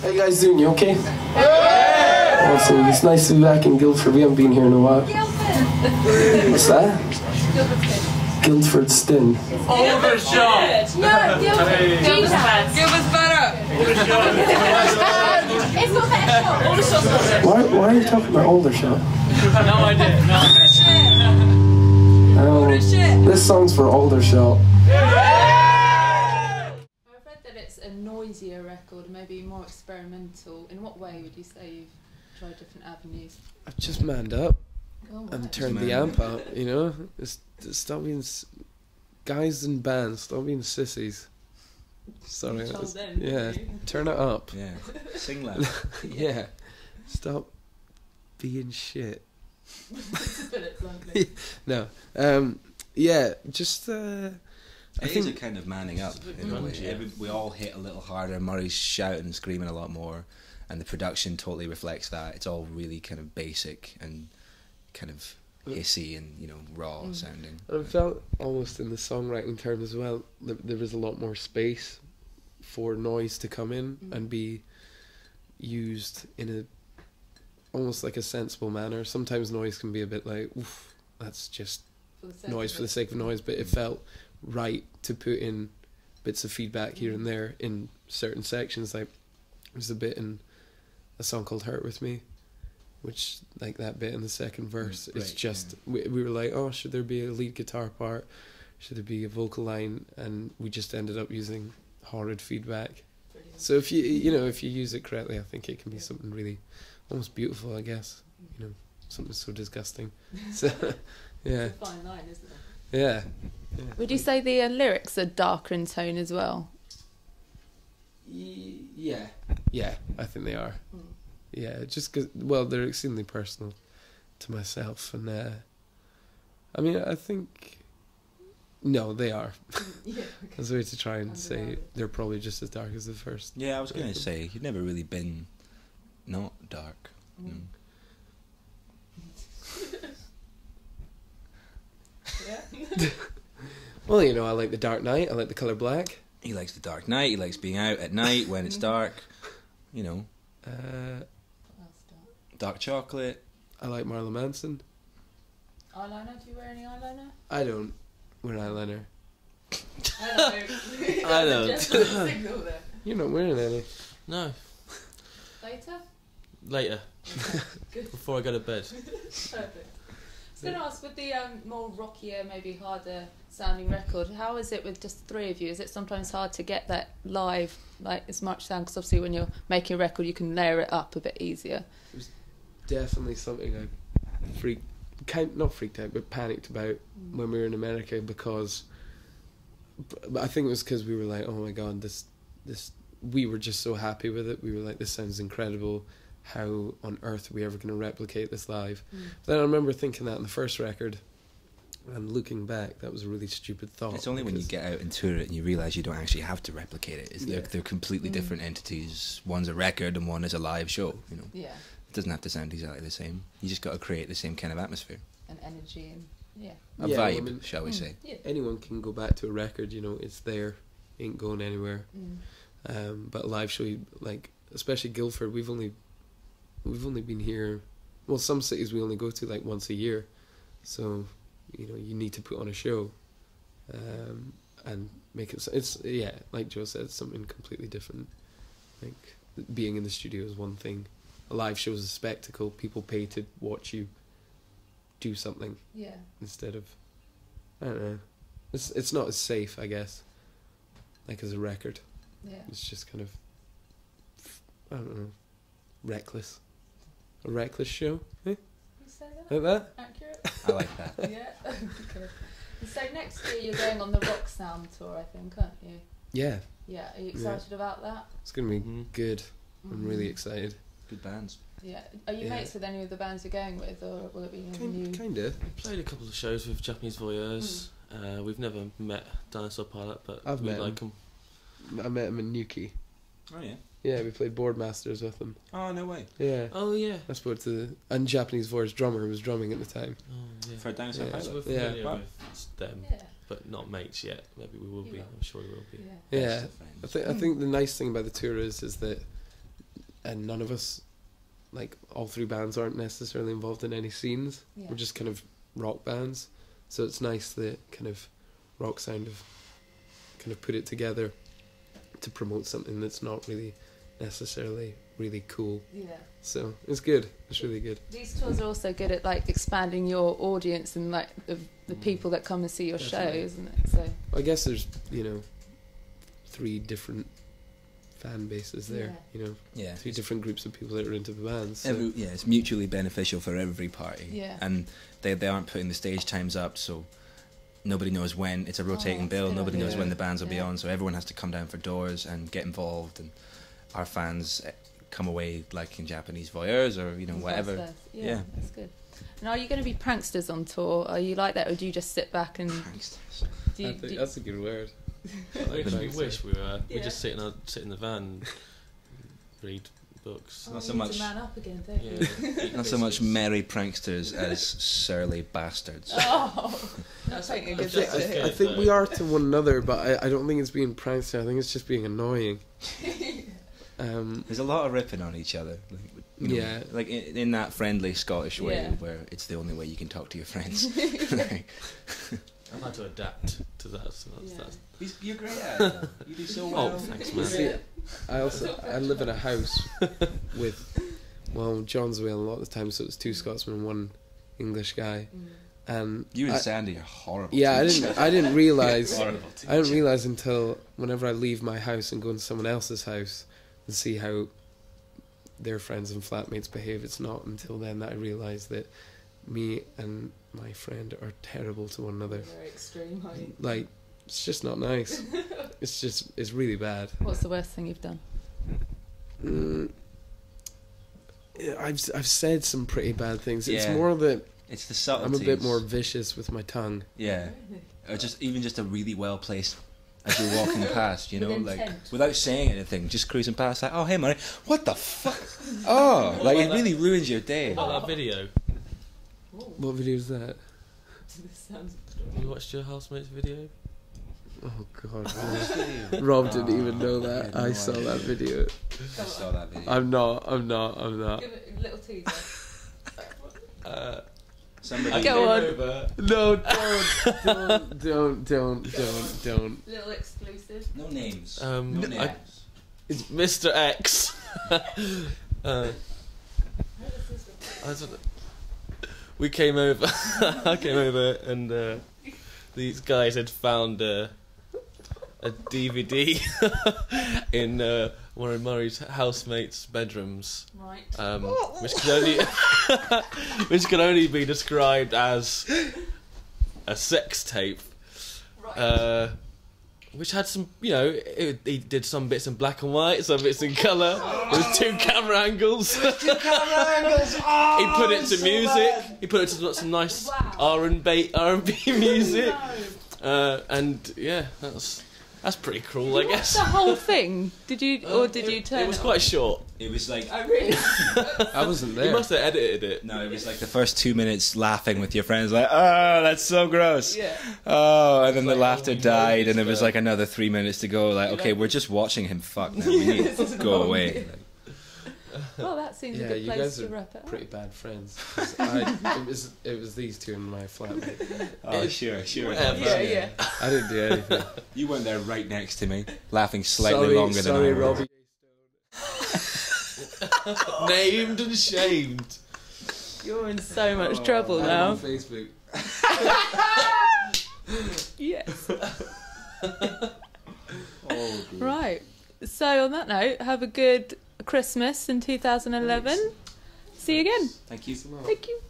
How you guys doing? You okay? Yeah! Awesome. It's nice to be back in Guildford. We haven't been here in a while. What's that? Guildford Stin. Aldershot! No, Guildford's better! It's not that shot. Why are you talking about Aldershot? No idea. This song's for Aldershot. I've read that it's a noisier record, maybe more experimental. In what way would you say you've tried different avenues? I've just manned up Oh, and right. turned the amp up, you know? Stop being... Guys in bands, stop being sissies. Sorry. You told them, Yeah, didn't you? turn it up. Yeah, sing loud. Yeah. Stop being shit. To put it bluntly. No. Yeah, just... I It think is a kind of manning up in a way. We all hit a little harder. Murray's shouting and screaming a lot more, and the production totally reflects that. It's all really kind of basic and kind of hissy and, you know, raw sounding. I felt almost in the songwriting terms as well, there was a lot more space for noise to come in and be used in a almost like a sensible manner. Sometimes noise can be a bit like, oof, that's just noise for the sake of noise, but it felt right to put in bits of feedback here and there in certain sections. Like there's a bit in a song called Hurt With Me, which like that bit in the second verse, it's just we were like, oh, should there be a lead guitar part, should there be a vocal line, and we just ended up using horrid feedback. Brilliant. So if you use it correctly, I think it can be something really almost beautiful, I guess, you know, something so disgusting. So yeah, It's a fine line, isn't it? yeah. Would you say the lyrics are darker in tone as well? Yeah, I think they are. Yeah, just because, well, they're extremely personal to myself, and I mean, I think, no, they are. Yeah, As a way to try and say they're probably just as dark as the first. Yeah, I was going to say, you've never really been not dark. Yeah. Well, you know, I like the Dark Knight, I like the colour black. He likes the dark night, he likes being out at night when it's dark, you know. Dark chocolate. I like Marilyn Manson. Eyeliner? Do you wear any eyeliner? I don't wear eyeliner. I don't. You're not wearing any. No, Later? later. Good. Before I go to bed. Perfect. I was going to ask, with the more rockier, maybe harder sounding record, how is it with just the three of you? Is it sometimes hard to get that live, like as much sound? Because obviously when you're making a record, you can layer it up a bit easier. It was definitely something I not freaked out, but panicked about when we were in America, because but I think it was because we were like, oh my god, this we were just so happy with it. We were like, this sounds incredible. How on earth are we ever going to replicate this live? But then I remember thinking that on the first record, and looking back, that was a really stupid thought. It's only when you get out and tour it and you realise you don't actually have to replicate it. They're completely different entities. One's a record and one is a live show, you know. Yeah. It doesn't have to sound exactly the same. You just got to create the same kind of atmosphere. And energy and, A Yeah, vibe, well, I mean, shall we say. Yeah. anyone can go back to a record, you know, it's there, ain't going anywhere. But a live show, like especially Guildford, we've only been here, well, some cities we only go to like once a year, so you know, you need to put on a show and make it, it's like Joe said, it's something completely different. Like being in the studio is one thing, a live show is a spectacle. People pay to watch you do something instead of, I don't know, it's not as safe, I guess, like as a record. It's just kind of, I don't know, reckless. A reckless show, eh? You say that? Like that? Accurate? I like that. Yeah. Okay. So next year you're going on the Rocksound Tour, I think, aren't you? Yeah. Yeah. Are you excited about that? It's going to be good. I'm really excited. Good bands. Yeah. Are you mates with any of the bands you're going with, or will it be new? Kind of. We played a couple of shows with Japanese Voyeurs. We've never met Dinosaur Pilot, but I've we met like them. I met him in Newquay. Oh, yeah. Yeah, we played Boardmasters with him. Oh, no way. Yeah. Oh yeah. I spoke to the Japanese Voyeurs drummer who was drumming at the time. Oh yeah. For a Dinosaur Yeah. So Pilot. we're Yeah. familiar Wow. with them, but not mates yet. Maybe we will You be. will. I'm sure we will be. Yeah. Best of friends. I think the nice thing about the tour is that and none of us, like all three bands, aren't necessarily involved in any scenes. Yeah. We're just kind of rock bands, so it's nice that kind of Rocksound have kind of put it together to promote something that's not really necessarily really cool. Yeah. So it's good. It's really good. These tours are also good at like expanding your audience and like the people that come and see your show, isn't it? So I guess there's, you know, 3 different fan bases there. Yeah. You know, Yeah. 3 different groups of people that are into the bands. So. Yeah, it's mutually beneficial for every party. Yeah. And they aren't putting the stage times up, so nobody knows when. It's a rotating that's bill. good Nobody knows idea. when the bands will be Yeah. on, so everyone has to come down for doors and get involved. And our fans come away like in Japanese voyeurs or, you know, whatever. That's Yeah. yeah, that's good. And are you going to be pranksters on tour? Are you like that, or do you just sit back and do you, I think that's a good word. I actually wish we were. We Yeah. just sit in the van, and read books. Oh, Not you so need much- to man up again, don't you? Yeah. Not so much merry pranksters as surly bastards. Oh, that's taking a good think- job. I I think we are to one another, but I don't think it's being prankster. I think it's just being annoying. There's a lot of ripping on each other. Like, you know, Yeah. like in that friendly Scottish way Yeah. where it's the only way you can talk to your friends. Like, I've had to adapt to that. So Yeah. that's you're great at it. You do so Oh, thanks, man. See, I live in a house with, well, John's away a lot of the time, so it's 2 Scotsmen and 1 English guy, and You and I- Sandy are horrible. yeah, teachers. I didn't realize. Horrible I didn't teachers. realize until whenever I leave my house and go into someone else's house and see how their friends and flatmates behave. It's not until then that I realize that me and my friend are terrible to one another. Very extreme, are you? Like, it's just not nice. It's really bad. What's the worst thing you've done? Yeah, I've said some pretty bad things. It's Yeah. more that It's the I'm subtleties. a bit more vicious with my tongue. Yeah. Or just a really well placed as you're walking past, you know, With like intent. without saying anything, just cruising past, like, oh hey Murray, what the fuck? Oh, like it really ruins your day. What about that video? What video is that? This sounds You watched your housemate's video? Oh god, Rob didn't even know that. I had I no saw idea. that video. I saw that video. I'm not. Give it a little teaser. Somebody Go on. Over. No, don't. Little exclusive. No names. No no names. It's Mr. X. I don't know. We came over. I came over, and these guys had found a DVD in one of Murray's housemates' bedrooms, Right. which can only be described as a sex tape. Right. Which had some, you know, he did some bits in black and white, some bits in colour. There was 2 camera angles. He put it to music. He put it to some nice Wow. R&B music. No. And yeah, that's pretty cruel, I guess. The whole thing? Did you turn It was on? quite short. It was like Oh really? I wasn't You there. must have edited it. no, it was like the first 2 minutes laughing with your friends, like, oh, that's so gross. Yeah. Oh, and then the like, laughter oh, we know died, this and it was guy. like another 3 minutes to go. Like, okay, we're just watching him fuck now. We need to go away. Like, Well, that seems a Yeah, good you place guys to are wrap it up. pretty bad friends. It was these 2 and my flatmate. oh, sure. Whatever. Yeah. I didn't do anything. You weren't there right next to me, laughing slightly longer than I was. Robbie. Named and shamed. You're in so much trouble I'm now. on Facebook. Yes. Oh, dear. Right. So on that note, have a good Christmas in 2011. See you again. Thank you. Thank you.